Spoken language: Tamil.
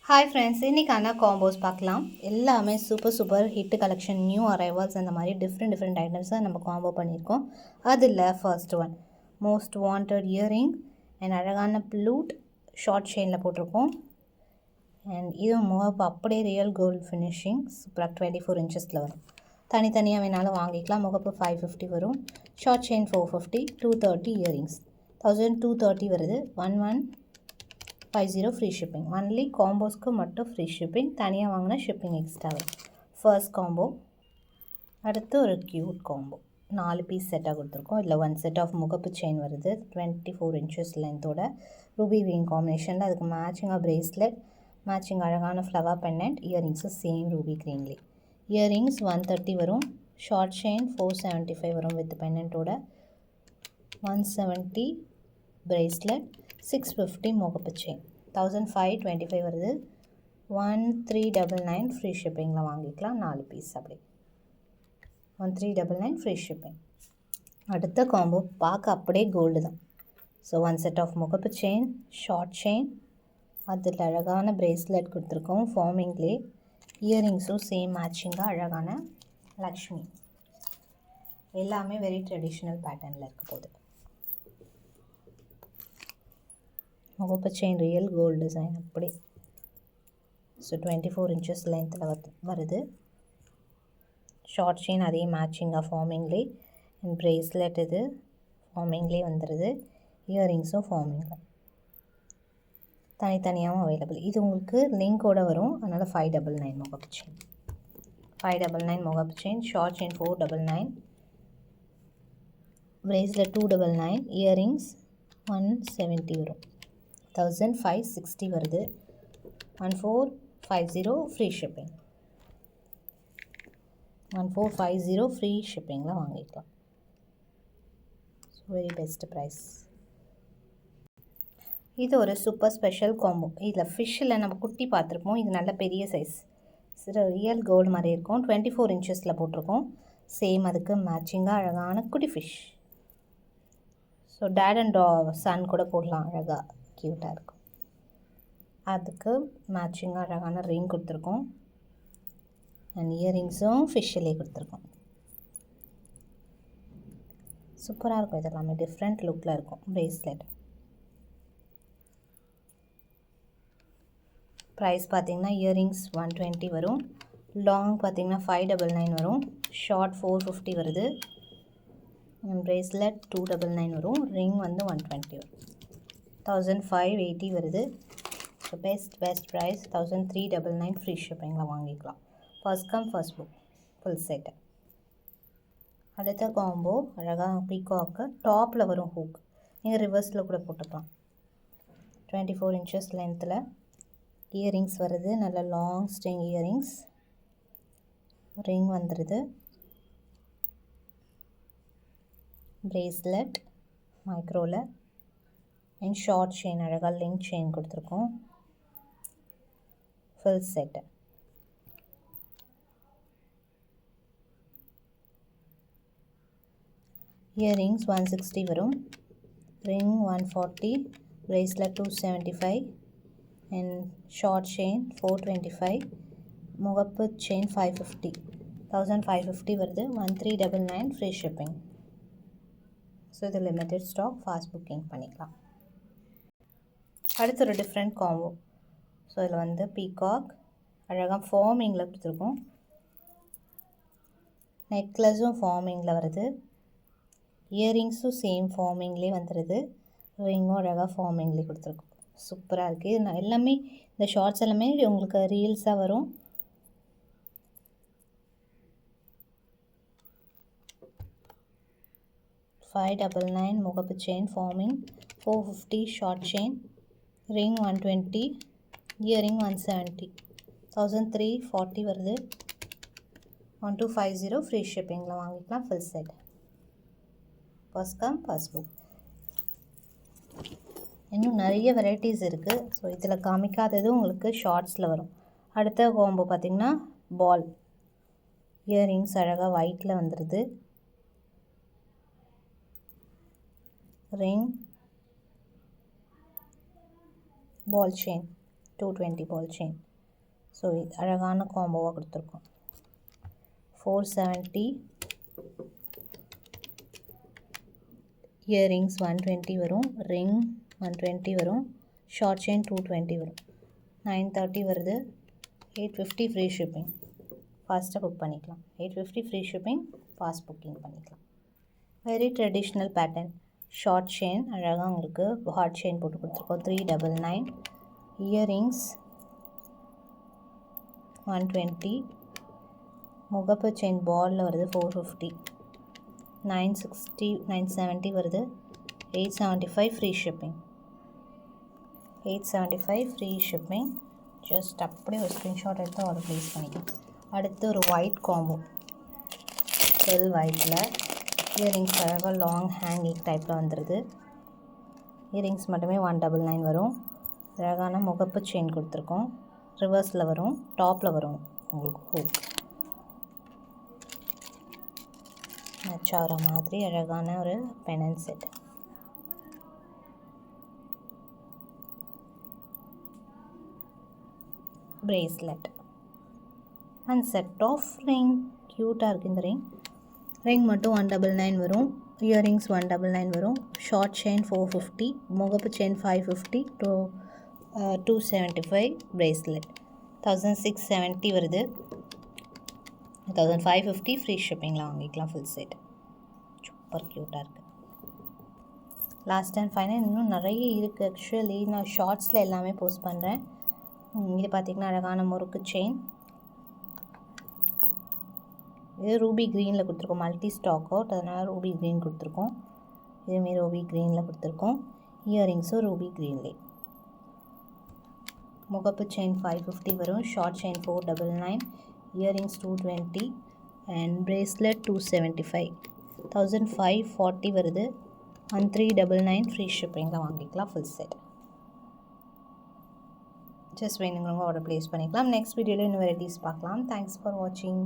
ஹாய் ஃப்ரெண்ட்ஸ், இன்றைக்கான காம்போஸ் பார்க்கலாம். எல்லாமே super hit collection, new arrivals அந்த மாதிரி டிஃப்ரெண்ட் ஐட்டம்ஸை நம்ம காம்போ பண்ணியிருக்கோம். அதில் first one most wanted earring and அழகான ப்ளூட் ஷார்ட் செயினில் போட்டிருக்கோம். அண்ட் இது முகப்பு அப்படியே ரியல் கோல்டு ஃபினிஷிங் சூப்பராக 24 இன்ச்சஸில் வரும். தனித்தனியாக வேணாலும் வாங்கிக்கலாம். முகப்பு 550 வரும். ஷார்ட் செயின் 450, 230 இயரிங்ஸ் 1230 வருது. 1150 ஃப்ரீ ஷிப்பிங். ஒன்லி காம்போஸ்க்கு மட்டும் ஃப்ரீ ஷிப்பிங், தனியாக வாங்கினா ஷிப்பிங் எக்ஸ்ட்ரா வரும். First combo. அடுத்து ஒரு க்யூட் காம்போ, 4 பீஸ் செட்டாக கொடுத்துருக்கோம். இதில் 1 செட் ஆஃப் முகப்பு செயின் வருது 24 இன்ச்சஸ் லென்த்தோட ரூபி கிரீன் காம்பினேஷனில். அதுக்கு மேட்சிங்காக பிரேஸ்லெட், மேட்சிங் அழகான flower pendant, earrings same ruby க்ரீன்லி. இயரிங்ஸ் 130 வரும். ஷார்ட் செயின் 475 வரும் வித் பெண்டன்ட்டோட. 170 பிரேஸ்லெட், 650 முகப்பு செயின், 1525 வருது. 1399 ஃப்ரீ ஷிப்பிங்கில் வாங்கிக்கலாம். 4 பீஸ் அப்படி 1399 ஃப்ரீ ஷிப்பிங். அடுத்த காம்போ பார்க்க அப்படியே கோல்டு தான். ஸோ 1 செட் ஆஃப் முகப்பு செயின், ஷார்ட் செயின், அதில் அழகான பிரேஸ்லெட் கொடுத்துருக்கோம் ஃபார்மிங்லே. இயரிங்ஸும் சேம் மேட்சிங்காக அழகான லக்ஷ்மி. எல்லாமே வெரி ட்ரெடிஷ்னல் பேட்டர்னில் இருக்க போகுது. முகப்பு செயின் ரியல் கோல்டு டிசைன் அப்படி. ஸோ 24 இன்ச்சஸ் லென்த்தில் வருது. ஷார்ட் செயின் அதே மேட்சிங்காக ஃபார்மிங்லே. அண்ட் பிரேஸ்லெட் இது ஃபார்மிங்லே வந்துடுது. இயரிங்ஸும் ஃபார்மிங்கில். தனித்தனியாகவும் அவைலபிள். இது உங்களுக்கு லிங்கோடு வரும், அதனால் 599 முகப்பு செயின். 599 முகப்பு chain. Short chain 499, bracelet 299, earrings 170 வரும். 1560 வருது. 1450 ஃப்ரீ ஷிப்பிங். 1450 ஃப்ரீ ஷிப்பிங்கில் வாங்கிக்கலாம். So very best price. இது ஒரு சூப்பர் ஸ்பெஷல் காம்போ. இதில் ஃபிஷ்ஷில் நம்ம குட்டி பார்த்துருப்போம். இது நல்ல பெரிய சைஸ், ரியல் கோல்டு மாதிரி இருக்கும். 24 இன்ச்சஸில் போட்டிருக்கோம். சேம் அதுக்கு மேட்சிங்காக அழகான குட்டி fish. So dad and son கூட போடலாம், அழகாக க்யூட்டாக இருக்கும். அதுக்கு மேட்சிங்காக அழகான ரிங் கொடுத்துருக்கோம். அண்ட் இயரிங்ஸும் ஃபிஷ்ஷிலே கொடுத்துருக்கோம். சூப்பராக இருக்கும். இது எல்லாமே டிஃப்ரெண்ட் லுக்கில் இருக்கும். பிரேஸ்லெட் ப்ரைஸ் பார்த்திங்கன்னா இயரிங்ஸ் 120 வரும். லாங் பார்த்திங்கன்னா 599 வரும். ஷார்ட் 450 வருது. பிரேஸ்லெட் 299 வரும். ரிங் வந்து 120 வரும். 1580 வருது. ஸோ பெஸ்ட் ப்ரைஸ் 1399 ஃப்ரீ ஷிப்பிங்கில் வாங்கிக்கலாம். First come first book full set. அடுத்த காம்போ அழகாக பீகாக்கு டாப்பில் வரும் ஹூக். நீங்கள் ரிவர்ஸில் கூட போட்டுக்கலாம். 24 இன்ச்சஸ் லென்த்தில் இயரிங்ஸ் வருது. நல்ல லாங் ஸ்ட்ரிங் இயரிங்ஸ். ரிங் வந்துடுது. பிரேஸ்லெட் மைக்ரோவில். அண்ட் ஷார்ட் செயின் அழகாக லிங்க் செயின் கொடுத்துருக்கோம். Full set. இயரிங்ஸ் 160 வரும். Ring 140, bracelet 275 and short chain 425, முகப்பு செயின் 550. 1550 வருது. 1399 ஃப்ரீ ஷிப்பிங். ஸோ இது லிமிட்டட் ஸ்டாக், ஃபாஸ்ட் புக்கிங் பண்ணிக்கலாம். அடுத்து ஒரு டிஃப்ரெண்ட் காம்போ. ஸோ இதில் வந்து பீகாக் அழகாக ஃபார்மிங்கில் கொடுத்துருக்கோம். நெக்லஸும் ஃபார்மிங்கில் வருது. இயரிங்ஸும் சேம் ஃபார்மிங்லேயே வந்துடுது. ரிங்கும் அழகாக ஃபார்மிங்லேயே கொடுத்துருக்கோம். சூப்பராக இருக்குது. இது எல்லாமே இந்த ஷார்ட்ஸ் எல்லாமே உங்களுக்கு ரீல்ஸாக வரும். $599 முகப்பு chain forming. 450 short chain. Ring 120, earring 170. 1340 வருது. 1250 ஃப்ரீ ஷிப்பிங்கில் வாங்கிக்கலாம். Full set. First come first book. இன்னும் நிறைய வெரைட்டிஸ் இருக்குது. ஸோ இதில் காமிக்காதது உங்களுக்கு ஷார்ட்ஸில் வரும். அடுத்த காம்போ பார்த்திங்கன்னா பால். இயரிங்ஸ் அழகாக ஒயிட்டில் வந்துடுது. Ring, ball chain 220 ball chain. So இது அழகான காம்போவாக கொடுத்துருக்கோம். 470 இயரிங்ஸ் 120 வரும், ரிங் 120 வரும், ஷார்ட் செயின் 220 வரும். 930 வருது. 850 ஃப்ரீ ஷிப்பிங். ஃபாஸ்ட்டாக புக் பண்ணிக்கலாம். 850 ஃப்ரீ ஷிப்பிங், ஃபாஸ்ட் புக்கிங் பண்ணிக்கலாம். Very traditional pattern. Short chain அழகாக உங்களுக்கு ஹார்ட் செயின் போட்டு கொடுத்துருக்கோம். 399. இயரிங்ஸ் 120. முகப்பு செயின் பாலில் வருது 450. 960 970 வருது. 875 free shipping. 875 free shipping. Just அப்படியே ஒரு ஸ்க்ரீன்ஷாட் எடுத்து ஆர்டர் ப்ளேஸ் பண்ணிக்கலாம். அடுத்து ஒரு ஒயிட் காம்போ, பெல் ஒயிட்டில் இயரிங்ஸ் அழகாக லாங் ஹேங்கிங் டைப்பில் வந்துடுது. இயரிங்ஸ் மட்டுமே 199 வரும். அழகான முகப்பு செயின் கொடுத்துருக்கோம். ரிவர்ஸில் வரும், டாப்பில் வரும் உங்களுக்கு ஹூக். மேட்ச் ஆகிற மாதிரி அழகான ஒரு பெனன் set. Bracelet and set of ring. க்யூட்டாக இருக்குது இந்த ரிங். ரிங் மட்டும் 199 வரும். இயரிங்ஸ் 199 வரும். Short chain 450. முகப்பு செயின் 550 to 275. பிரேஸ்லெட் 1670 வருது. 1550 ஃப்ரீ ஷிப்பிங்கில் வாங்கிக்கலாம் ஃபுல் செட். சூப்பர் க்யூட்டாக இருக்குது. லாஸ்ட் அண்ட் ஃபைனல் இன்னும் நிறைய இருக்குது. ஆக்சுவலி நான் ஷார்ட்ஸில் எல்லாமே போஸ்ட் பண்ணுறேன். இது பார்த்திங்கன்னா அழகான முறுக்கு செயின். இது ரூபி க்ரீனில் கொடுத்துருக்கோம். மல்டி ஸ்டாக் அவுட், அதனால் ரூபி க்ரீன் கொடுத்துருக்கோம். இதுமாரி ரூபி க்ரீனில் கொடுத்துருக்கோம். இயரிங்ஸும் ரூபி க்ரீன்லே. முகப்பு செயின் 550 வரும். Short chain 499. Earrings 220 and bracelet 275. 1540 வருது. 1399 ஃப்ரீ ஷிப்பிங்கில் வாங்கிக்கலாம் ஃபுல் செட். ஜஸ்ட் வேணுங்கிறவங்க ஆர்டர் ப்ளேஸ் பண்ணிக்கலாம். நெக்ஸ்ட் வீடியோவில் இன்னும் வெரைட்டிஸ் பார்க்கலாம். தேங்க்ஸ் ஃபார் வாட்சிங்.